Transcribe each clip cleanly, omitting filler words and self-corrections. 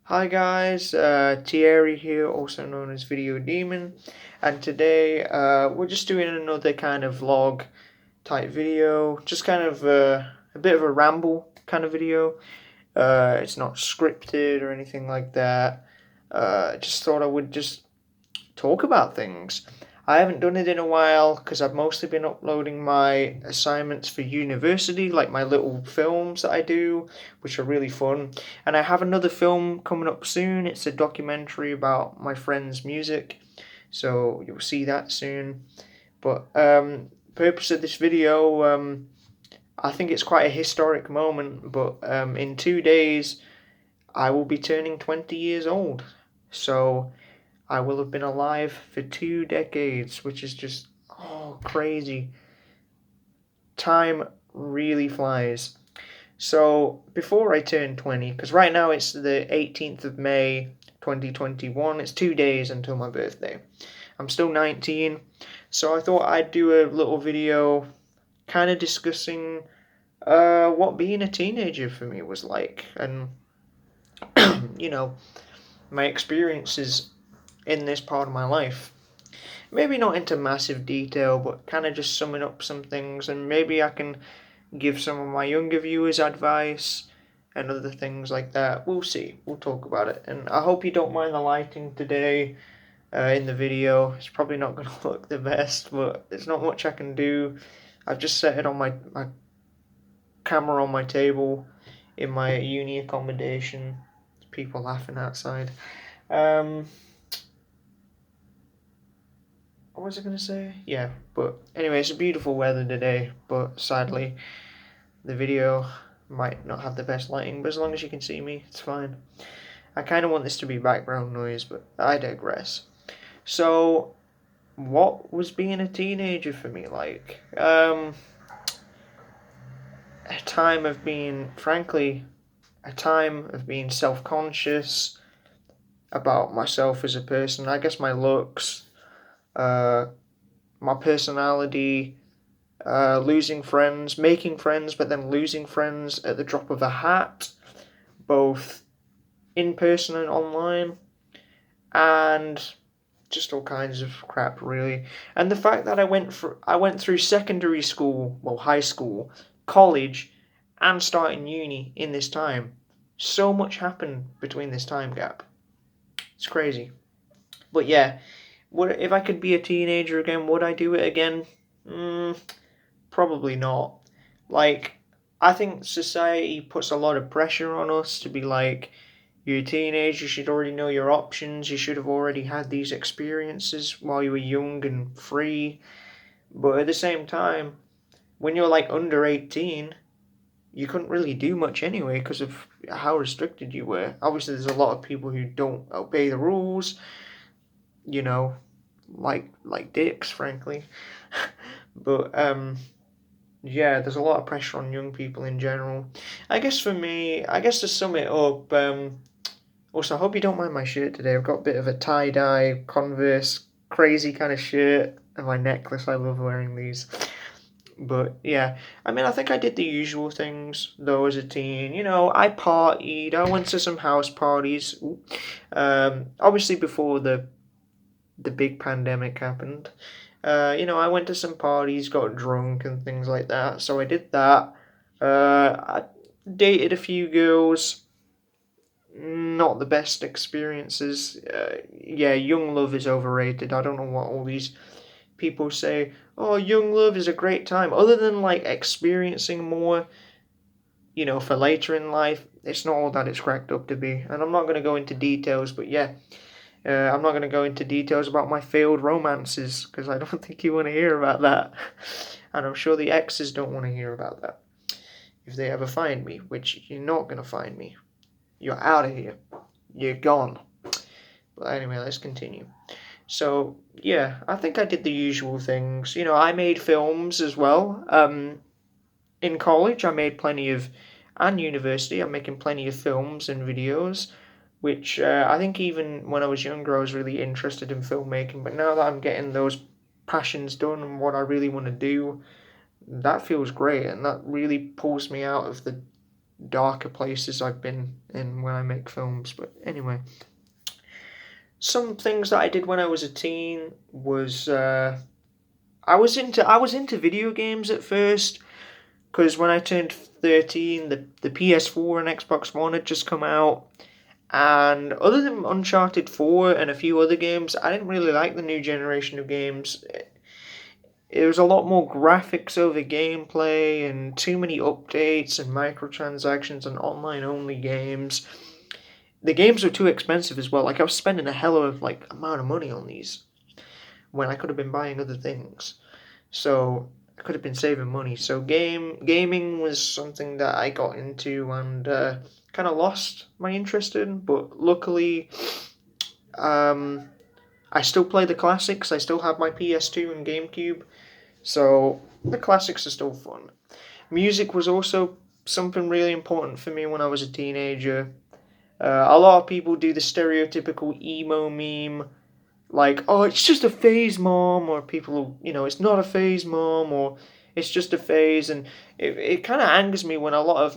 Hi guys, Thierry here, also known as Video Demon, and today we're just doing another kind of vlog type video, just kind of a bit of a ramble kind of video. It's not scripted or anything like that. Just thought I would just talk about things. I haven't done it in a while because I've mostly been uploading my assignments for university, like my little films that I do, which are really fun. And I have another film coming up soon. It's a documentary about my friend's music, so you'll see that soon. But purpose of this video, I think it's quite a historic moment. But in 2 days, I will be turning 20 years old. So I will have been alive for 2 decades, which is just, crazy. Time really flies. So, before I turn 20, because right now it's the 18th of May 2021, it's 2 days until my birthday. I'm still 19, so I thought I'd do a little video kind of discussing what being a teenager for me was like, and, you know, my experiences in this part of my life. Maybe not into massive detail, but kind of just summing up some things, and maybe I can give some of my younger viewers advice and other things like that. We'll see. We'll talk about it. And I hope you don't mind the lighting today in the video. It's probably not going to look the best, but there's not much I can do. I've just set it on my camera on my table in my uni accommodation. People laughing outside. What was I going to say? Yeah, but anyway, it's a beautiful weather today, but sadly, the video might not have the best lighting, but as long as you can see me, it's fine. I kind of want this to be background noise, but I digress. So, what was being a teenager for me like? A time of being, frankly, a time of being self-conscious about myself as a person. I guess my looks, uh, my personality, losing friends, making friends, but then losing friends at the drop of a hat, both in person and online, and just all kinds of crap, really. And the fact that I went through secondary school, well, high school, college, and starting uni in this time. So much happened between this time gap. It's crazy. But yeah, if I could be a teenager again, would I do it again? Probably not. Like, I think society puts a lot of pressure on us to be like, you're a teenager, you should already know your options, you should have already had these experiences while you were young and free. But at the same time, when you're like under 18, you couldn't really do much anyway because of how restricted you were. Obviously, there's a lot of people who don't obey the rules, you know, like dicks, frankly. But yeah, there's a lot of pressure on young people in general. I guess for me, I guess to sum it up, also, I hope you don't mind my shirt today. I've got a bit of a tie-dye, Converse, crazy kind of shirt, and my necklace. I love wearing these. But yeah, I mean, I think I did the usual things, though, as a teen. You know, I partied, I went to some house parties. Obviously, before the big pandemic happened. I went to some parties, got drunk and things like that. So I did that. I dated a few girls. Not the best experiences. Yeah, young love is overrated. I don't know what all these people say. Oh, young love is a great time. Other than like experiencing more, for later in life, it's not all that it's cracked up to be. And I'm not going to go into details, but yeah, I'm not going to go into details about my failed romances because I don't think you want to hear about that. And I'm sure the exes don't want to hear about that if they ever find me, which you're not going to find me. You're out of here. You're gone. But anyway, let's continue. So, yeah, I think I did the usual things. I made films as well. In college, I made plenty of, and university, I'm making plenty of films and videos, which I think even when I was younger, I was really interested in filmmaking. But now that I'm getting those passions done and what I really want to do, that feels great, and that really pulls me out of the darker places I've been in when I make films. But anyway, some things that I did when I was a teen was I was into video games at first, because when I turned 13, the PS4 and Xbox One had just come out. And other than Uncharted 4 and a few other games, I didn't really like the new generation of games. It was a lot more graphics over gameplay and too many updates and microtransactions and online only games. The games were too expensive as well. Like, I was spending a hell of amount of money on these when I could have been buying other things. So I could have been saving money. So gaming was something that I got into and kind of lost my interest in. But luckily, I still play the classics. I still have my PS2 and GameCube. So the classics are still fun. Music was also something really important for me when I was a teenager. A lot of people do the stereotypical emo meme, like, oh, it's just a phase, mom, or people, it's not a phase, mom, or it's just a phase, and it kind of angers me when a lot of,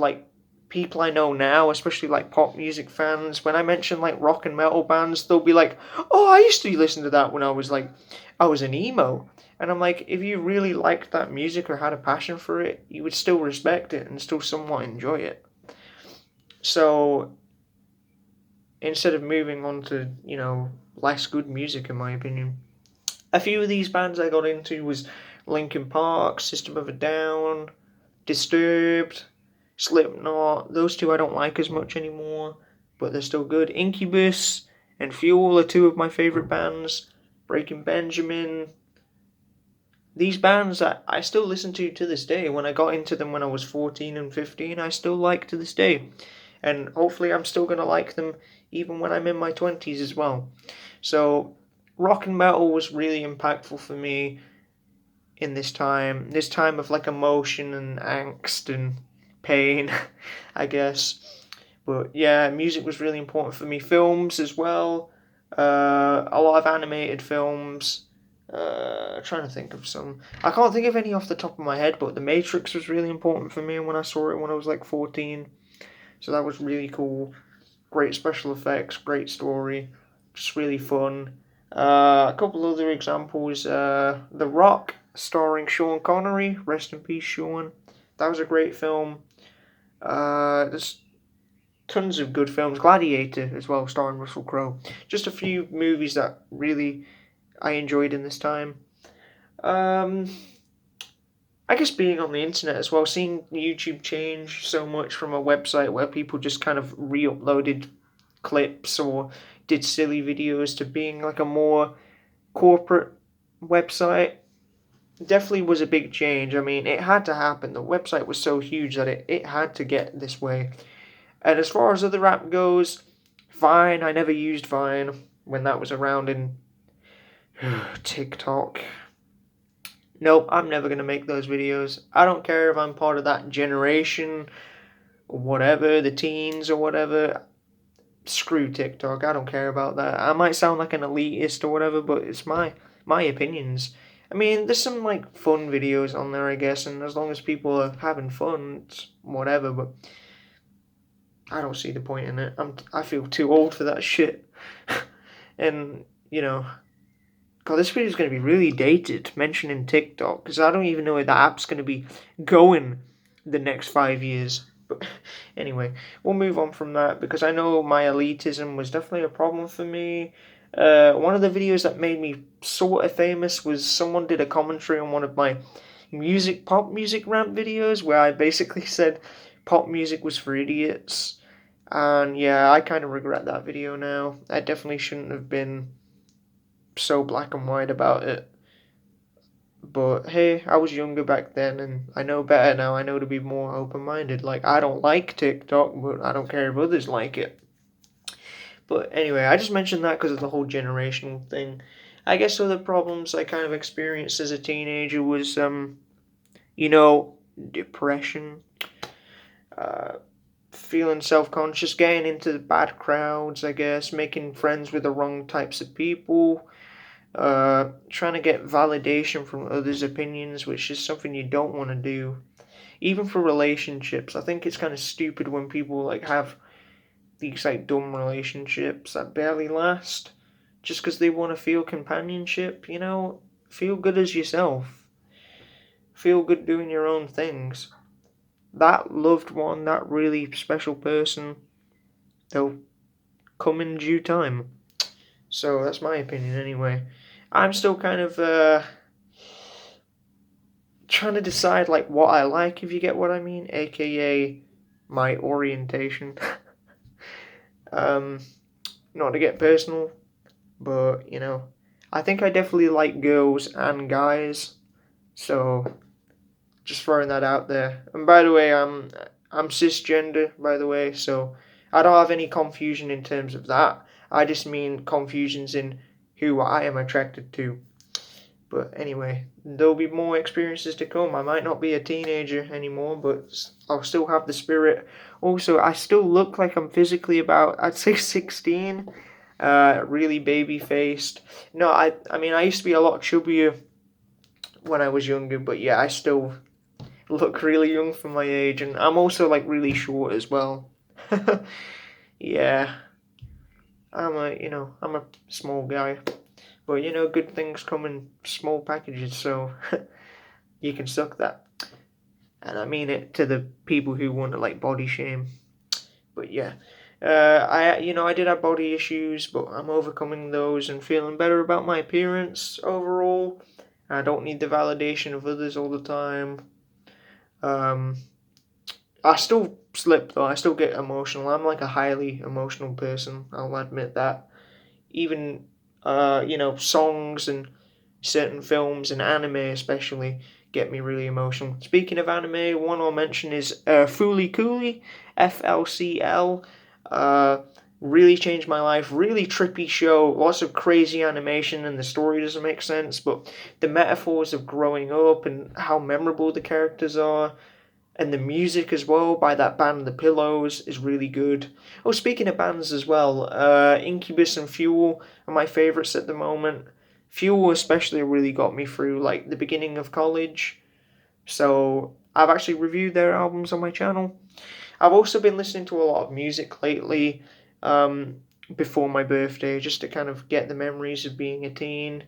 people I know now, especially, pop music fans, when I mention, rock and metal bands, they'll be like, oh, I used to listen to that when I was an emo, and I'm like, if you really liked that music or had a passion for it, you would still respect it and still somewhat enjoy it. So, instead of moving on to, less good music in my opinion. A few of these bands I got into was Linkin Park, System of a Down, Disturbed, Slipknot. Those two I don't like as much anymore, but they're still good. Incubus and Fuel are two of my favourite bands. Breaking Benjamin. These bands that I still listen to this day. When I got into them when I was 14 and 15, I still like to this day. And hopefully I'm still going to like them even when I'm in my 20s as well. So rock and metal was really impactful for me in this time of emotion and angst and pain, I guess. But yeah, music was really important for me. Films as well, a lot of animated films. Trying to think of some. I can't think of any off the top of my head, but The Matrix was really important for me when I saw it when I was 14. So that was really cool. Great special effects, great story, just really fun. A couple other examples. The Rock, starring Sean Connery. Rest in peace, Sean. That was a great film. There's tons of good films. Gladiator as well, starring Russell Crowe. Just a few movies that really I enjoyed in this time. I guess being on the internet as well, seeing YouTube change so much from a website where people just kind of re-uploaded clips or did silly videos to being a more corporate website, definitely was a big change. I mean, it had to happen. The website was so huge that it had to get this way. And as far as other app goes, Vine, I never used Vine when that was around in TikTok. Nope, I'm never going to make those videos. I don't care if I'm part of that generation or whatever, the teens or whatever. Screw TikTok, I don't care about that. I might sound like an elitist or whatever, but it's my opinions. I mean, there's some fun videos on there, I guess, and as long as people are having fun, it's whatever, but I don't see the point in it. I feel too old for that shit. And, God, this video is going to be really dated, mentioning TikTok, because I don't even know where that app's going to be going the next 5 years. But anyway, we'll move on from that, because I know my elitism was definitely a problem for me. One of the videos that made me sort of famous was someone did a commentary on one of my pop music rant videos, where I basically said pop music was for idiots. And yeah, I kind of regret that video now. I definitely shouldn't have been so black and white about it. But hey, I was younger back then and I know better now. I know to be more open-minded. I don't like TikTok, but I don't care if others like it. But anyway, I just mentioned that because of the whole generational thing. I guess other problems I kind of experienced as a teenager was, depression, feeling self-conscious, getting into the bad crowds, I guess, making friends with the wrong types of people, trying to get validation from others' opinions, which is something you don't want to do. even for relationships. I think it's kind of stupid when people like have these like dumb relationships that barely last just because they want to feel companionship. Feel good as yourself. Feel good doing your own things. That loved one, that really special person, they'll come in due time. So that's my opinion anyway. I'm still kind of trying to decide like what I like, if you get what I mean, aka my orientation. um, Not to get personal, but I think I definitely like girls and guys. So just throwing that out there. And by the way, I'm cisgender, by the way, so I don't have any confusion in terms of that. I just mean confusions in who I am attracted to. But anyway, there'll be more experiences to come. I might not be a teenager anymore, but I'll still have the spirit. Also, I still look like I'm physically about, I'd say 16. Really baby faced. No, I mean, I used to be a lot chubbier when I was younger, but yeah, I still look really young for my age, and I'm also like really short as well. Yeah, I'm a small guy. But good things come in small packages, so you can suck that. And I mean it to the people who want to like body shame. But yeah, I did have body issues, but I'm overcoming those and feeling better about my appearance overall. I don't need the validation of others all the time. Um, I still slip though. I still get emotional. I'm like a highly emotional person. I'll admit that. Even songs and certain films and anime especially get me really emotional. Speaking of anime, one I'll mention is Fooly Cooly, FLCL. Uh, really changed my life. Really trippy show. Lots of crazy animation and the story doesn't make sense, but the metaphors of growing up and how memorable the characters are and the music as well by that band The Pillows is really good. Oh, speaking of bands as well, Incubus and Fuel are my favourites at the moment. Fuel especially really got me through like the beginning of college. So I've actually reviewed their albums on my channel. I've also been listening to a lot of music lately, before my birthday, just to kind of get the memories of being a teen.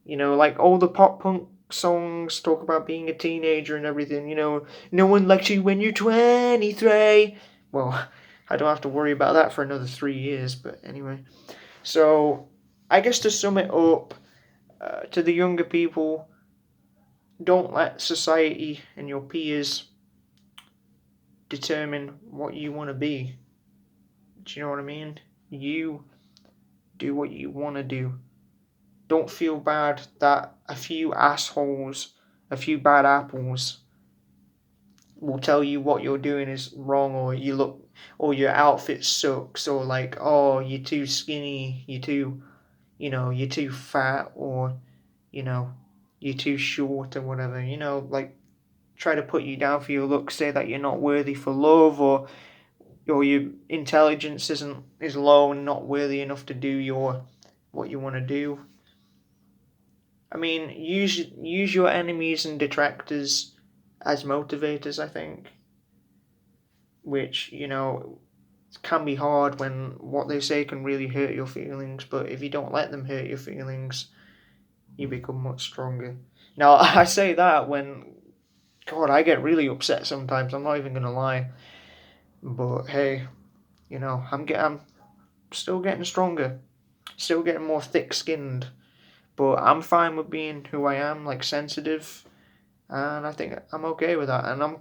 Like all the pop punk songs talk about being a teenager and everything. No one likes you when you're 23. Well, I don't have to worry about that for another 3 years, but anyway. So, I guess to sum it up, to the younger people, don't let society and your peers determine what you want to be. Do you know what I mean? You do what you want to do. Don't feel bad that a few assholes, a few bad apples will tell you what you're doing is wrong, or or your outfit sucks, or like, oh, you're too skinny, you're too fat, or, you know, you're too short or whatever, like try to put you down for your looks, say that you're not worthy for love, or your intelligence is low and not worthy enough to do what you want to do. I mean, use your enemies and detractors as motivators, I think, which, can be hard when what they say can really hurt your feelings, but if you don't let them hurt your feelings, you become much stronger. Now, I say that when, God, I get really upset sometimes, I'm not even going to lie, but hey, I'm still getting stronger, still getting more thick-skinned, but I'm fine with being who I am, like sensitive, and I think I'm okay with that. And I'm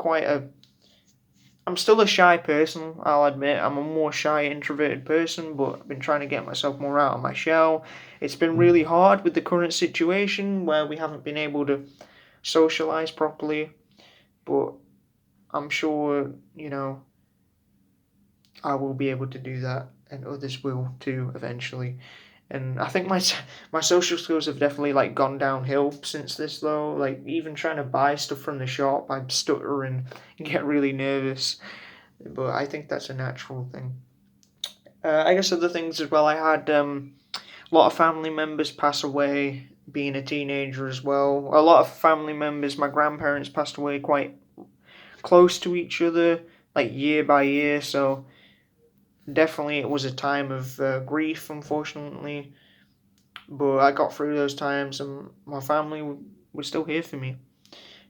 still a shy person, I'll admit. I'm a more shy, introverted person, but I've been trying to get myself more out of my shell. It's been really hard with the current situation where we haven't been able to socialize properly, but I'm sure, I will be able to do that, and others will too eventually. And I think my social skills have definitely like gone downhill since this though. Like even trying to buy stuff from the shop, I stutter and get really nervous. But I think that's a natural thing. I guess other things as well. I had a lot of family members pass away being a teenager as well. A lot of family members, my grandparents passed away quite close to each other, like year by year. So definitely it was a time of grief, unfortunately. But I got through those times, and my family was still here for me.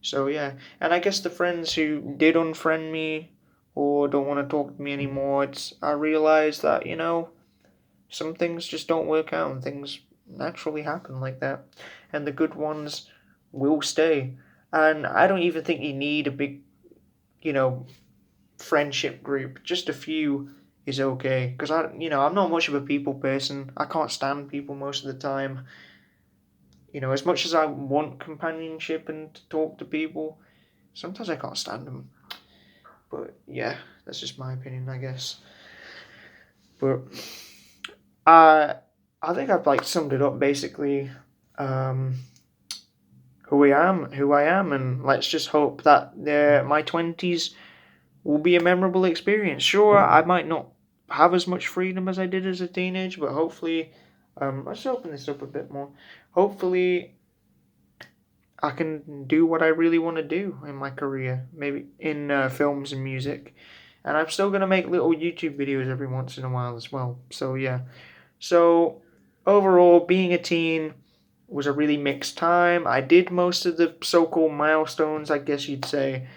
So yeah, and I guess the friends who did unfriend me or don't want to talk to me anymore, I realized that some things just don't work out, and things naturally happen like that, and the good ones will stay. And I don't even think you need a big, you know, friendship group. Just a few is okay, because I'm not much of a people person. I can't stand people most of the time. As much as I want companionship and to talk to people, sometimes I can't stand them. But yeah, that's just my opinion, I guess. But I I think I've like summed it up basically. Um, who I am, and let's just hope that my 20s will be a memorable experience. Sure, I might not have as much freedom as I did as a teenager, but hopefully, let's open this up a bit more. Hopefully, I can do what I really want to do in my career, maybe in films and music. And I'm still going to make little YouTube videos every once in a while as well. So, yeah. So, overall, being a teen was a really mixed time. I did most of the so called milestones, I guess you'd say,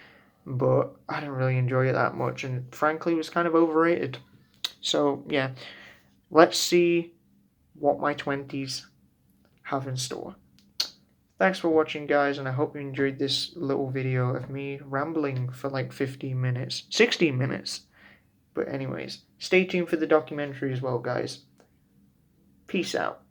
but I didn't really enjoy it that much, and frankly, it was kind of overrated. So, yeah, let's see what my 20s have in store. Thanks for watching, guys, and I hope you enjoyed this little video of me rambling for like 15 minutes, 16 minutes. But anyways, stay tuned for the documentary as well, guys. Peace out.